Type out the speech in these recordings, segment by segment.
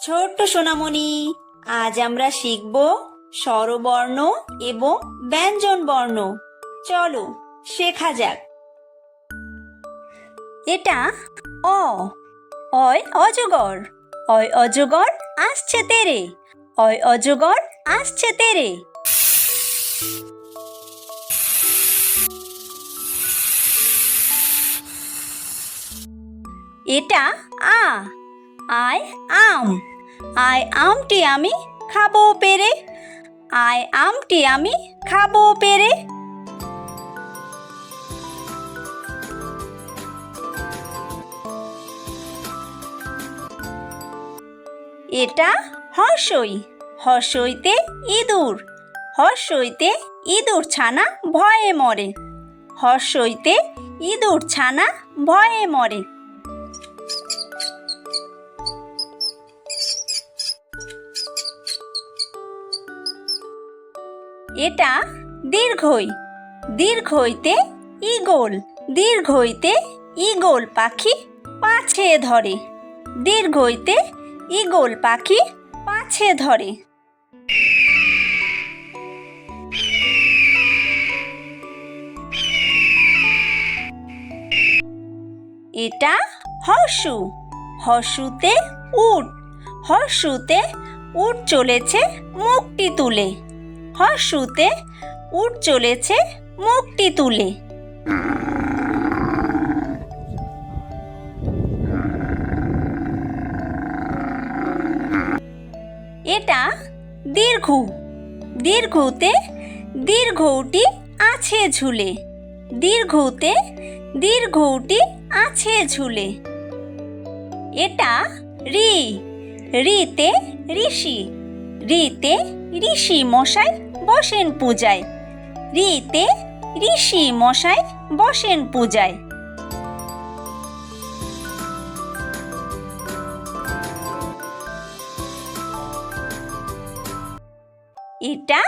ছোট্ট সোনামণি, আজ আমরা শিখব স্বরবর্ণ এবং ব্যঞ্জন বর্ণ। চলো শেখা যাক। এটা অ, অয় অজগর, অয় অজগর আসছে তেরে, অয় অজগর আসছে তেরে। এটা আ, আয় আম, আয় আমটি আমি খাবো পেরে, আয় আমটি আমি খাবো পেরে। এটা হর্ষই, হর্ষইতে ইঁদুর, হর্ষইতে ইঁদুর ছানা ভয়ে মরে, হর্ষইতে ইঁদুর ছানা ভয়ে মরে। এটা দীর্ঘই, দীর্ঘইতে ঈগল, দীর্ঘইতে ঈগল পাখি পাছে ধরে, দীর্ঘইতে ঈগল পাখি পাছে ধরে। এটা হর্ষু, হর্ষুতে উট, হর্ষুতে উট চলেছে মুখটি তুলে, হর্ষুতে উট চলেছে মুখটি তুলে। এটা দীর্ঘু, দীর্ঘুতে দীর্ঘউটি আছে ঝুলে, দীর্ঘুতে দীর্ঘউটি আছে ঝুলে। এটা ঋ, ঋতে ঋষি, ঋতে ঋষি মশাই বসেন পূজায়, ঋতে ঋষি মশাই বসেন পূজায়। এটা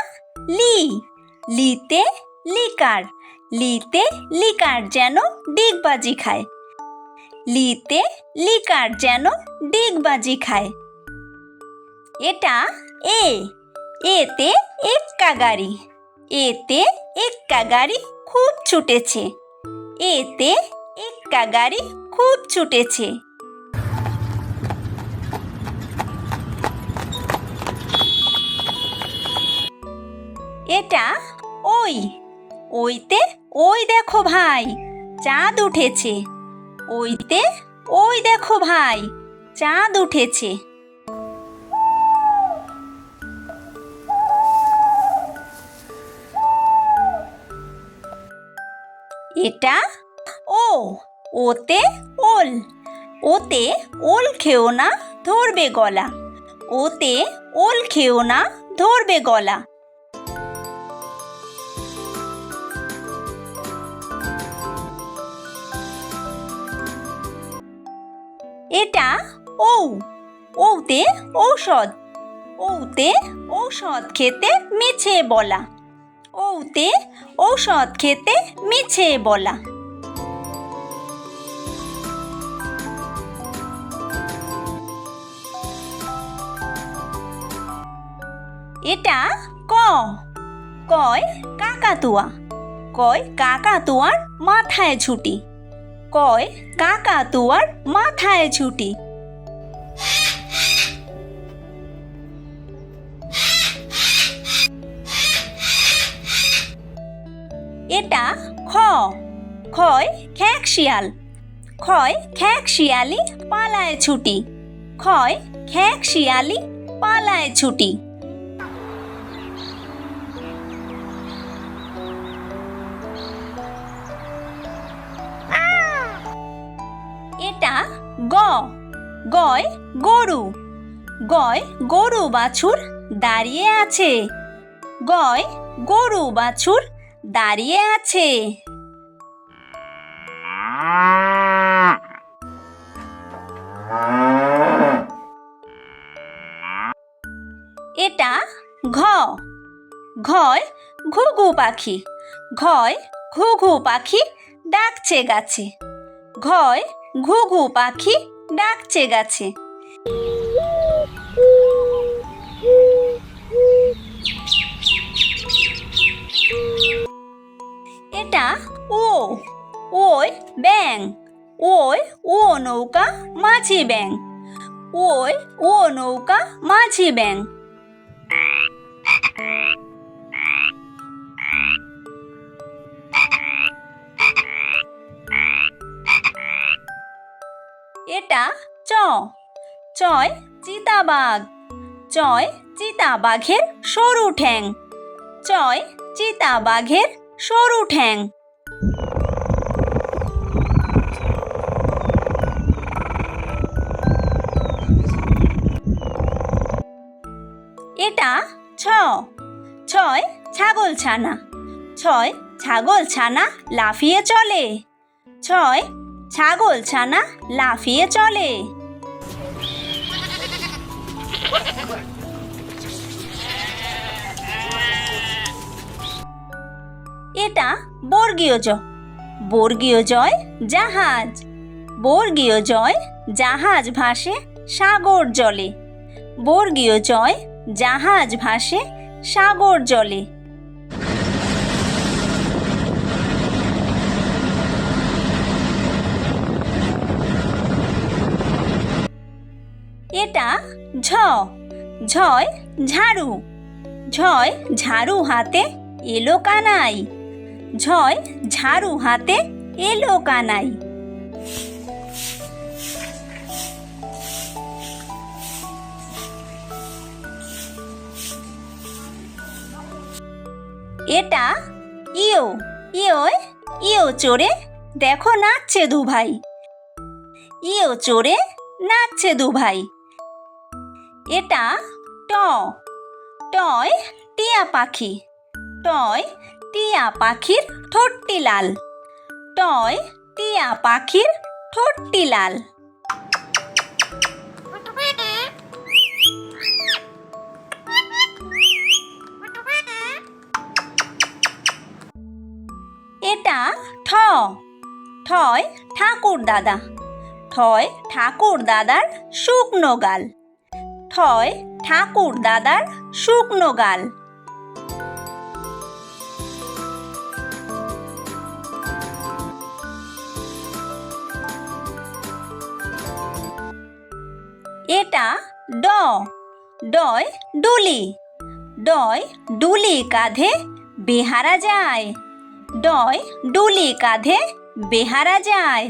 লি, লিতে লিকার, লিতে লিকার যেন ডিগবাজি খায়, লিতে লিকার যেন ডিগবাজি খায়। এটা এ, এতে এক্কা গাড়ি, এতে এক্কা গাড়ি খুব ছুটেছে, এতে এক্কা গাড়ি খুব ছুটেছে। এটা ওই, ওইতে ওই দেখো ভাই চাঁদ উঠেছে, ওইতে ওই দেখো ভাই চাঁদ উঠেছে। এটা ও, ওতে ওল, ওতে ওল খেও না ধরবে গলা, ওতে ওল খেও না ধরবে গলা। এটা ঔ, ঔতে ঔষধ, ঔতে ঔষধ খেতে মিছে বলা, ঔতে ঔষধ খেতে মিছে বলা। এটা ক, কয় কাকাতুয়া, কয় কাকাতুয়ার মাথায় ঝুঁটি, কয় কাকাতুয়ার মাথায় ঝুঁটি। এটা খ, খয় খ্যাঁক শিয়াল, খয় খ্যাঁক শিয়ালি পালায় ছুটি, খয় খ্যাঁক শিয়ালি পালায় ছুটি। এটা গ, গয় গরু, গয় গরু বাছুর দাঁড়িয়ে আছে, গয় গরু বাছুর দাঁড়িয়ে আছে। এটা ঘ, ঘয় ঘুঘু পাখি, ঘয় ঘুঘু পাখি ডাকছে গাছে। ঘয় ঘুঘু পাখি ডাকছে গাছে। এটা ও, ওই ব্যাঙ। ওই ও নৌকা মাঝি ব্যাঙ। ওই ও নৌকা মাঝি ব্যাঙ। এটা চ, চয় চিতাবাঘ। চয় চিতাবাঘের সরু ঠ্যাং। চয় চিতাবাঘের সরু ঠ্যাং। এটা ছ, ছয় ছাগল ছানা। ছয় ছাগল ছানা লাফিয়ে চলে। ছয় ছাগল ছানা লাফিয়ে চলে। এটা বর্গীয় জ, বর্গীয় জয় জাহাজ। বর্গীয় জয় জাহাজ ভাসে সাগর জলে। বর্গীয় জয় জাহাজ ভাসে সাগর জলে। এটা ঝ, ঝয় ঝাড়ু। ঝয় ঝাড়ু হাতে এলো কানাই। ঝয় ঝাড়ু হাতে এলো কানাই। এটা ইয়ো, ইয়োয় ইয়ো চড়ে দেখো নাচছে দুভাই। ইয়ো চড়ে নাচছে দুভাই। এটা ট, টয় টিয়া পাখি। টয় টিয়া পাখির ঠোঁটটি লাল। টয় টিয়া পাখির ঠোঁটটি লাল। এটা ঠ, ঠয় ঠাকুর দাদা। ঠয় ঠাকুর দাদার শুকনো গাল। ঠয় ঠাকুর দাদার শুকনো গাল। এটা ড, ডয় ডুলি। ডয় ডুলি কাঁধে বেহারা যায়। ডয় ডুলি কাঁধে বেহারা যায়।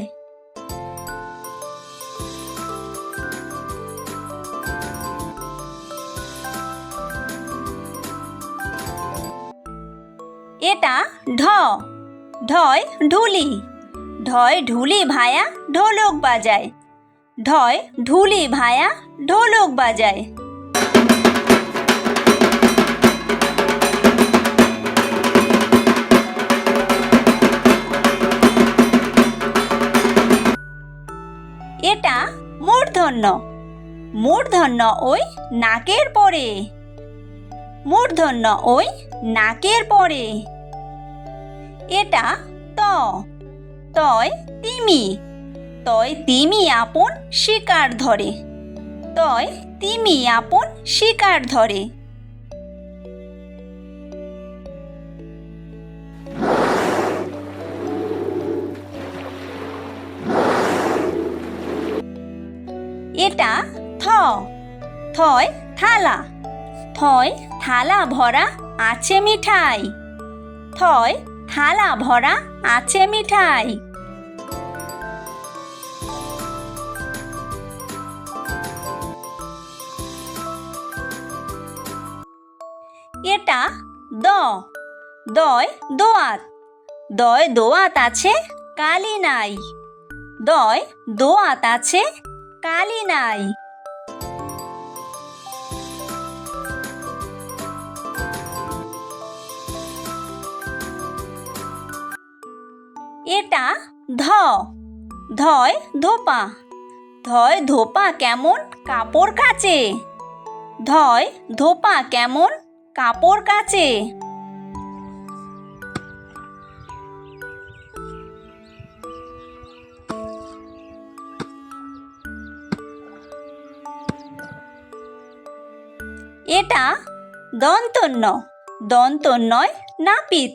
এটা ঢ, ঢয় ঢুলি। ঢয় ঢুলি ভায়া ঢোলক বাজায়। ঢয় ঢুলি ভায়া ঢোলক বাজায়। এটা মূর্ধন্য, মূর্ধন্য ওই নাকের পরে। মূর্ধন্য ওই নাকের পরে। এটা ত, তয় তিমি। তয় তিমি আপন শিকার ধরে। তয় তিমি আপন শিকার ধরে। এটা থ, থয় থালা। থয় থালা ভরা আছে মিঠাই। থয় থালা ভরা আছে মিঠাই। এটা দ, দয় দোয়াত। দয় দোয়াত আছে কালি নাই। দয় দোয়াত আছে কালি নাই। এটা ধ, ধয় ধোপা। ধয় ধোপা কেমন কাপড় কাচে। ধয় ধোপা কেমন কাপড় কাচে। এটা দন্তন্য দন্তন্নয় নাপিত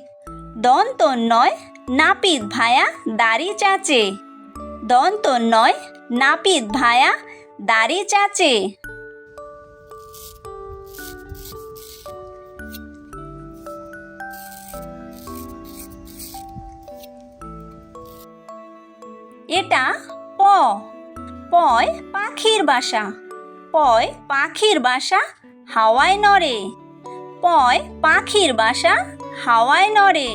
দন্তন্নয় নাপিত ভায়া দাড়ি চাচে দন্তন্নয় নাপিত ভায়া দাড়ি চাচে। এটা প পয় পাখির বাসা পয় পাখির বাসা হাওয়ায় নড়ে পয় পাখির বাসা হাওয়ায় নড়ে।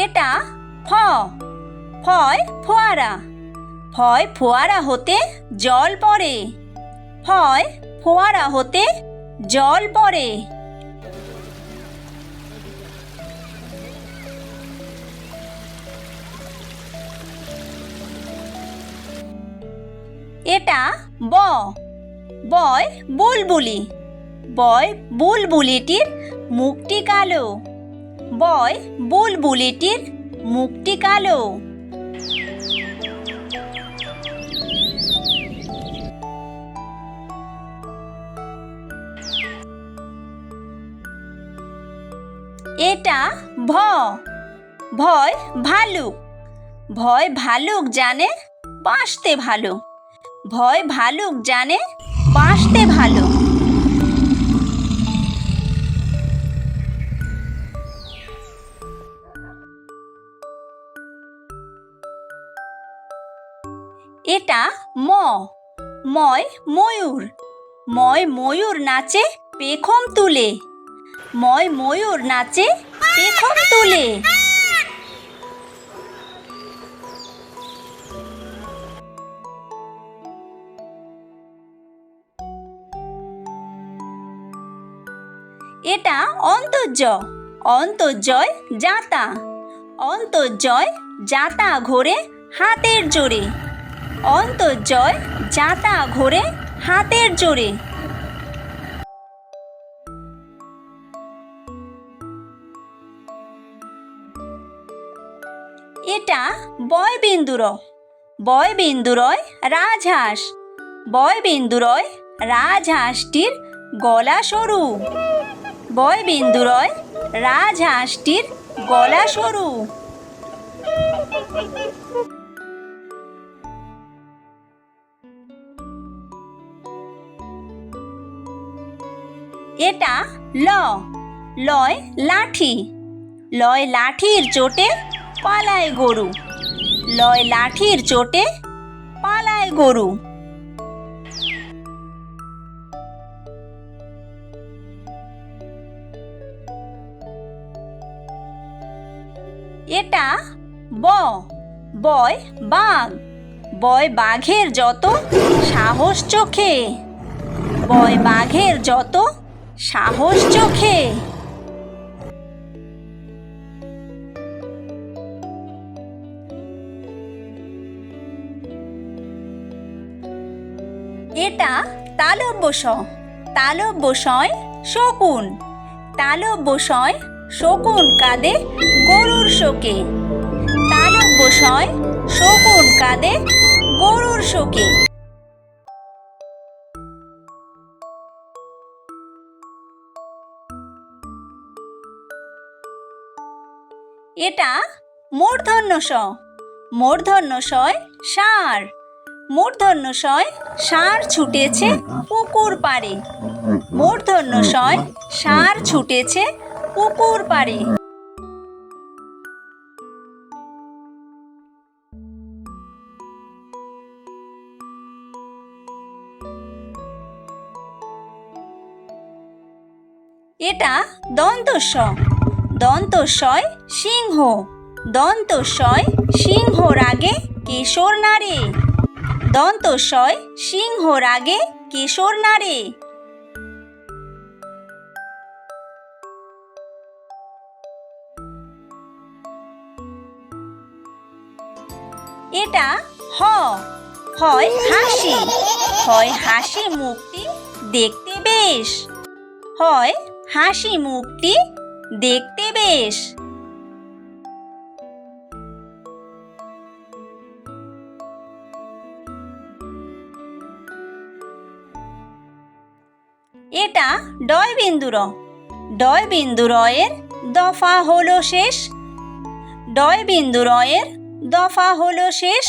এটা ফ ফয় ফোয়ারা ফয় ফোয়ারা হতে জল পড়ে ফয় ফোয়ারা হতে জল পড়ে। এটা ব বয় বুলবুলি বয় বুলবুলিটির মুখটি কালো বয় বুলবুলিটির মুখটি কালো। এটা ভ ভয় ভালুক ভয় ভালুক জানে বাঁচতে ভালো ভয় ভালুক জানে বাঁচতে ভালো। এটা ম ময় ময়ূর ময় ময়ূর নাচে পেখম তুলে ময় ময়ূর নাচে পেখম তুলে। এটা অন্তর্য অন্তর্জয় জাতা অন্তর্জয় জাতা ঘোরে হাতের জোরে অন্তর্জয় জাতা ঘোরে হাতের জোরে। এটা বয়বিন্দুর বয়বিন্দুরয় রাজহাঁস বয়বিন্দুরয় রাজহাঁসটির গলা সরু বয়বিন্দুরয় রাজহাঁসটির গলা সরু। এটা ল লয় লাঠি লয় লাঠির চোটে পালায় গরু লয় লাঠির চোটে পালায় গরু। এটা ব বয় বাঘ বয় বাঘের যত সাহস চোখে বয় বাঘের যত সাহস চোখে। এটা তালব্য স তালব্য সয় শকুন তালব্য সয় শকুন কাঁদে গরুর শোকে তালব্য সয় শকুন কাঁদে গরুর শোকে। এটা মূর্ধন্য ষ মূর্ধন্য শয় ষাঁড় মূর্ধন্য শয় ষাঁড় ছুটেছে পুকুর পাড়ে মূর্ধন্য শয় ষাঁড় ছুটেছে পুকুর পাড়ে। এটা দন্তস্ব দন্তস্বয় সিংহ দন্তস্বয় সিংহ রাগে কেশর নাড়ে দন্তস্বয় সিংহ রাগে কেশর নাড়ে। এটা হ হয় হাসি হয় হাসি মুখটি দেখতে বেশ হয় হাসি মুখটি দেখতে বেশ। এটা ডয় বিন্দু র। ডয় বিন্দু র এর দফা হলো শেষ। ডয় বিন্দু র এর দফা হলো শেষ।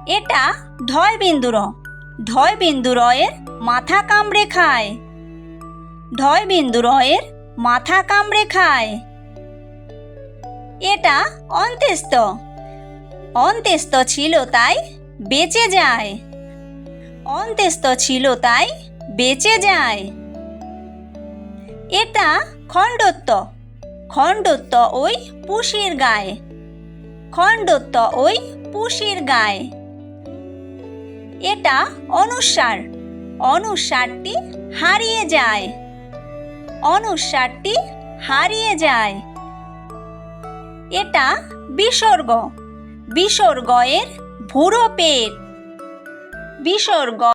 এটা ঢয় বিন্দু র। ঢয় বিন্দু র এর মাথা কামড়ে খায়। ঢয় বিন্দু র এর মাথা কামড়ে খায়। এটা অন্ত্যেস্ত। অন্ত্যেস্ত ছিল তাই বেঁচে যায়। অন্ত্যেস্ত ছিল তাই বেঁচে যায়। এটা খণ্ডত্ব। খণ্ডত্ব ওই পুষির গায়ে। খণ্ডত্ব ওই পুষির গায়ে। এটা অনুস্বার। অনুস্বারটি হারিয়ে যায়। অনুস্বারটি হারিয়ে যায়। এটা বিসর্গ। বিসর্গ এর ভুরো পেট। বিসর্গ